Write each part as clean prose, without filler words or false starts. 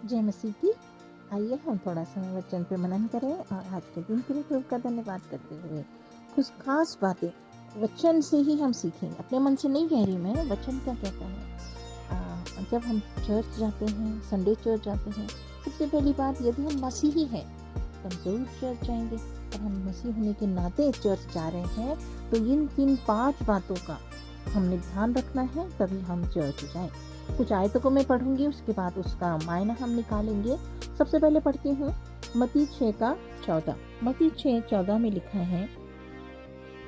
जय मसीह की। आइए हम थोड़ा समय वचन पे मनन करें और आज के दिन के लिए प्रभु का धन्यवाद करते हुए कुछ खास बातें वचन से ही हम सीखेंगे। अपने मन से नहीं कह रही मैं, वचन क्या कहता है। जब हम चर्च जाते हैं, संडे चर्च जाते हैं, सबसे पहली बात यदि हम मसीही हैं तो हम जरूर चर्च जाएंगे। और हम मसीह होने के नाते चर्च जा रहे हैं तो इन 5 बातों का हमने ध्यान रखना है, तभी हम चर्च जाएं। कुछ आयतों को मैं पढ़ूंगी, उसके बाद उसका मायना हम निकालेंगे। सबसे पहले पढ़ती हूँ मत्ती 6:14। मत्ती 6:14 में लिखा है,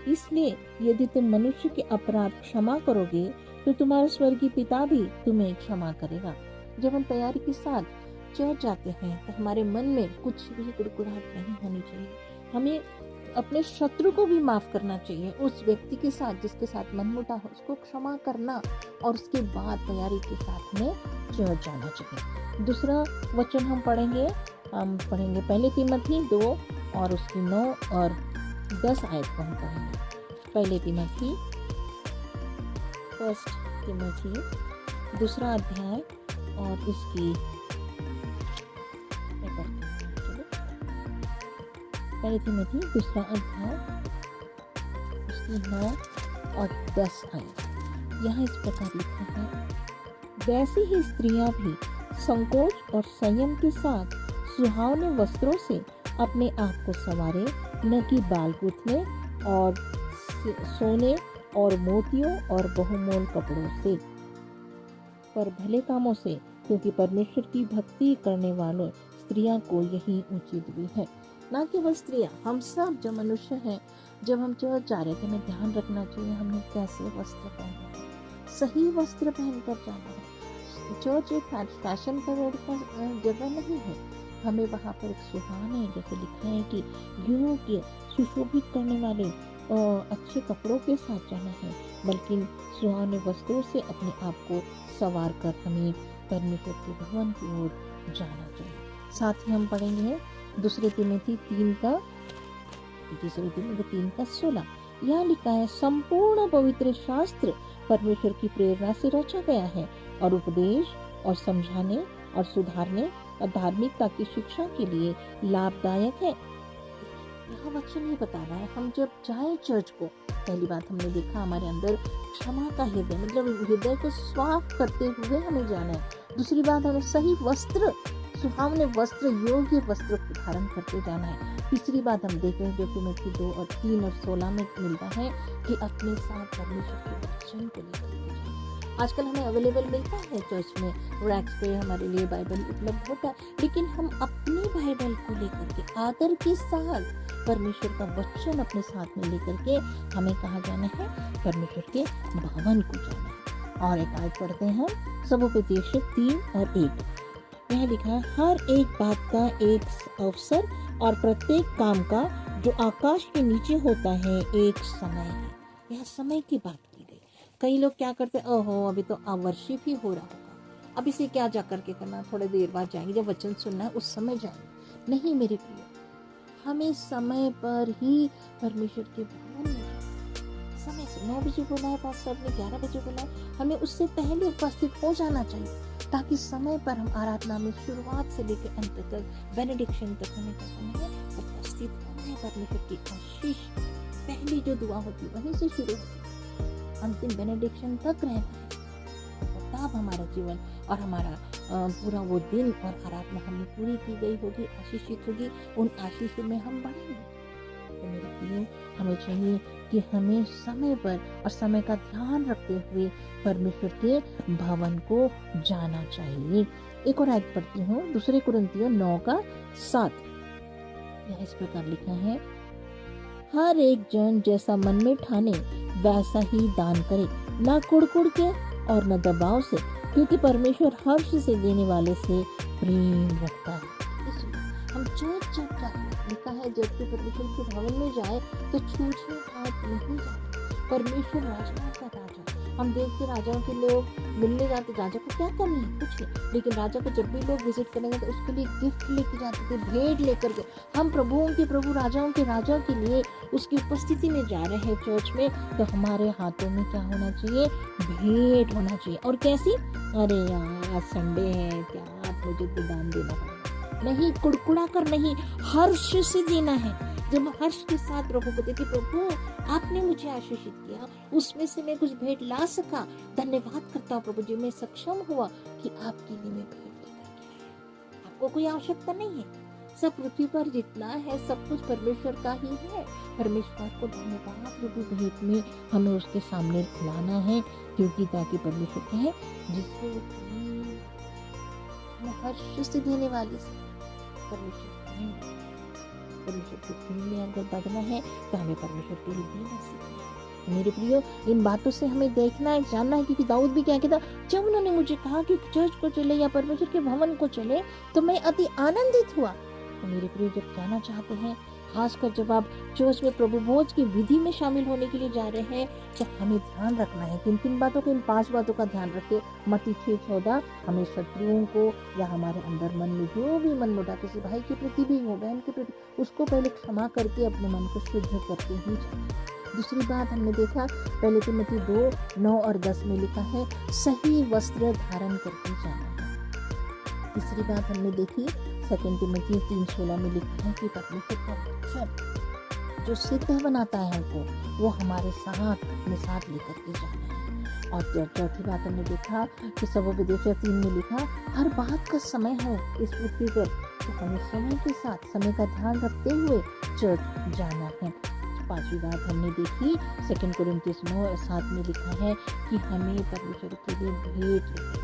इसलिए यदि तुम मनुष्य के अपराध क्षमा करोगे तो तुम्हारा स्वर्गीय पिता भी तुम्हें क्षमा करेगा। जब हम तैयारी के साथ चर्च जाते हैं तो हमारे मन में कुछ भी गुड़गुड़ाहट नहीं होनी चाहिए। हमें अपने शत्रु को भी माफ करना चाहिए। उस व्यक्ति के साथ जिसके साथ मनमुटाव हो, उसको क्षमा करना और उसके बाद तैयारी के साथ में चर्च जाना चाहिए। दूसरा वचन हम पढ़ेंगे पहले तीमुथी 2 और उसकी 9 और 10 आयत को हम पढ़ेंगे। पहले तीमुथी 1 तीमुथी 2 अध्याय और इसकी पहले तीमुथी 2 अध्याय उसकी 9 और 10 आयत। यहाँ इस प्रकार लिखा है, वैसे ही स्त्रियां भी संकोच और संयम के साथ सुहावने वस्त्रों से अपने आप को संवारे, न कि बाल गूंथने और सोने और मोतियों और बहुमूल्य कपड़ों से, पर भले कामों से, क्योंकि परमेश्वर की भक्ति करने वालों स्त्रियां को यही उचित भी है। ना केवल स्त्रियां, हम सब जो मनुष्य हैं, जब हम चर्च जा रहे थे, हमें ध्यान रखना चाहिए हमने कैसे वस्त्र पहना है। सही वस्त्र पहनकर जाना है। चर्च एक फैशन का जगह नहीं है। हमें वहाँ पर एक सुहाने, जैसे लिखा है कि योग्य सुशोभित करने वाले अच्छे कपड़ों के साथ जाना है, बल्कि सुहाने वस्त्रों से अपने आप को सवार कर हमें परमेश्वर के भवन की ओर जाना चाहिए। साथ ही हम पढ़ेंगे 2 तीमुथी 3 का 16। यहाँ लिखा है, संपूर्ण पवित्र शास्त्र परमेश्वर की प्रेरणा से रचा गया है और उपदेश और समझाने और सुधारने और धार्मिकता की शिक्षा के लिए लाभदायक है। यहाँ वचन ये बता रहा है, हम जब जाए चर्च को, पहली बात हमने देखा हमारे अंदर क्षमा का हृदय, मतलब हृदय को साफ करते हुए हमें जाना है। दूसरी बात, हमें सही वस्त्र, सुहावने वस्त्र, योग्य वस्त्र धारण करते जाना है। तीसरी बात हम देख रहे हैं जो तीमुथी 2 और 3 और 16 में मिलता है कि अपने साथ परमेश्वर के वचन को लेकर के जाए। आजकल हमें अवेलेबल मिलता है चर्च में, रैक्स पे हमारे लिए बाइबल उपलब्ध होता है, लेकिन हम अपनी बाइबल को लेकर के आदर के साथ परमेश्वर का वचन अपने साथ में लेकर के हमें कहाँ जाना है, परमेश्वर के भवन को जाना है। और एक आयत पढ़ते हैं हम, सबोपदेश 3 और 1। यह लिखा है, हर एक बात का एक अवसर और प्रत्येक काम का जो आकाश के नीचे होता है एक समय है। यह समय की बात की गई। कई लोग क्या करते हैं, ओहो अभी तो वर्शिप ही हो रहा होगा, अब इसे क्या जा करके करना, थोड़ी देर बाद जाएंगे, जब वचन सुनना है उस समय जाएंगे। नहीं मेरे प्रिय, हमें समय पर ही परमेश्वर के भवन में समय से 9 बजे बोला है, पास्टर ने 11 बजे बोला है, हमें उससे पहले उपस्थित हो जाना चाहिए, ताकि समय पर हम आराधना में शुरुआत से लेकर अंत तक, बेनेडिक्शन तक हमें करना है, उपस्थित होना है। परमेश्वर की आशीष, पहली जो दुआ होती है वहीं से शुरू होती है, अंतिम बेनेडिक्शन तक रहना है, और तब हमारा जीवन और हमारा पूरा वो दिन और आराधना हमें पूरी की गई होगी, आशीषित होगी, उन आशीषों में हम बढ़ेंगे। तो मेरे प्रिय, हमें चाहिए कि हमें समय पर और समय का ध्यान रखते हुए परमेश्वर के भवन को जाना चाहिए। एक और आयत पढ़ती हूँ, 2 कुरिन्थियों 9:7। यह इस प्रकार लिखा है, हर एक जन जैसा मन में ठाने वैसा ही दान करे, ना कुड़कुड़ के और न दबाव से, क्योंकि परमेश्वर हर्ष से देने वाले से प्रेम रखता है। इसलिए हम चर्च जब जाते हैं, लिखा है जब भी परमेश्वर के भवन में जाए तो छूछे हाथ नहीं जाए। परमेश्वर राजाओं का राजा, हम देखते राजाओं के लोग मिलने जाते, राजा को क्या कमी है, कुछ नहीं, लेकिन राजा को जब भी लोग विजिट करेंगे तो उसके लिए गिफ्ट लेके जाते थे, भेंट लेकर के। हम प्रभुओं के प्रभु, राजाओं के राजा के लिए उसकी उपस्थिति में जा रहे हैं चर्च में, तो हमारे हाथों में क्या होना चाहिए, भेंट होना चाहिए। और कैसी, अरे यार आज संडे है, क्या मुझे तो दान देना पड़ेगा। नहीं, कुड़कुड़ा कर नहीं, हर्ष से देना है। जब हर्ष के साथ प्रभु को देते, प्रभु आपने मुझे आशीषित किया, उसमें से मैं कुछ भेंट ला सका, धन्यवाद करता हूँ प्रभु जी, मैं सक्षम हुआ कि आपके लिए मैं भेंट लेकर के आया। आपको कोई आवश्यकता नहीं है, सब पृथ्वी पर जितना है सब कुछ परमेश्वर का ही है। परमेश्वर को धन्यवाद प्रभु भेंट में हमें उसके सामने लाना है, क्योंकि ताकि परमेश्वर कहे जिससे हर्ष से देने वाले से परमेश्वर के प्रेम में अगर बढ़ना है तो हमें परमेश्वर के लिए देना सीखना है। मेरे प्रियो, इन बातों से हमें देखना है, जानना है, क्योंकि दाऊद भी क्या कहता, जब उन्होंने मुझे कहा कि चर्च को चले या परमेश्वर के भवन को चले तो मैं अति आनंदित हुआ। तो मेरे प्रियो, जब जाना चाहते हैं, खासकर जब आप चर्च में प्रभु भोज की विधि में शामिल होने के लिए जा रहे हैं, तो हमें ध्यान रखना है। किन बातों को, इन 5 बातों का ध्यान रखें। मत्ती 6:14, हमें शत्रुओं को या हमारे अंदर मन में जो भी मन मुटा किसी भाई के प्रति भी हो, बहन के प्रति, उसको पहले क्षमा करके अपने मन को शुद्ध करके ही जाना। दूसरी बात हमने देखा, पहले तिमोथी 2:9 और 10 में लिखा है, सही वस्त्र धारण करके जाना है। तीसरी बात हमने देखी, 2 तिमोथी 3:16 में लिखा है कि परमेश्वर का वचन जो सिद्ध बनाता है हमको, वो हमारे साथ अपने साथ लेकर के जाना है। और चौथी बात हमने देखा कि सबोपदेश 3 में लिखा, हर बात का समय है इस पृथ्वी पर, तो हमें समय के साथ समय का ध्यान रखते हुए चर्च जाना है। पांचवी बात हमने देखी, 2 कोरिन्थियस 9:7 में लिखा है कि हमें परमेश्वर के लिए भेंट लेकर के जाना।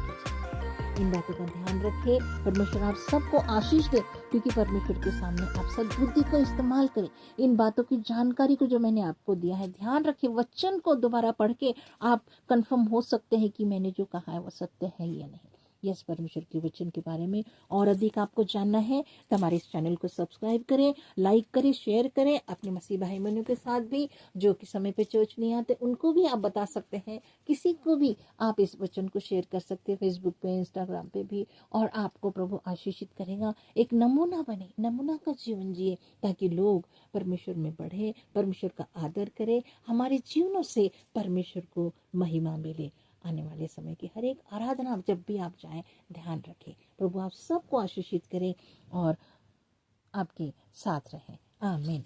इन बातों का ध्यान रखें। परमेश्वर आप सबको आशीष दे, क्योंकि परमेश्वर के सामने आप सद्बुद्धि का इस्तेमाल करें। इन बातों की जानकारी को जो मैंने आपको दिया है, ध्यान रखें। वचन को दोबारा पढ़ के आप कंफर्म हो सकते हैं कि मैंने जो कहा है वो सत्य है या नहीं। यस, परमेश्वर के वचन के बारे में और अधिक आपको जानना है तो हमारे इस चैनल को सब्सक्राइब करें, लाइक करें, शेयर करें। अपने मसीह भाई बहनों के साथ भी, जो कि समय पे चर्च नहीं आते, उनको भी आप बता सकते हैं। किसी को भी आप इस वचन को शेयर कर सकते हैं, फेसबुक पे, इंस्टाग्राम पे भी, और आपको प्रभु आशीषित करेगा। एक नमूना बने, नमूना का जीवन जिए, ताकि लोग परमेश्वर में बढ़े, परमेश्वर का आदर करें, हमारे जीवनों से परमेश्वर को महिमा मिले। आने वाले समय की हर एक आराधना जब भी आप जाएं, ध्यान रखें। प्रभु आप सबको आशीषित करें और आपके साथ रहें। आमीन।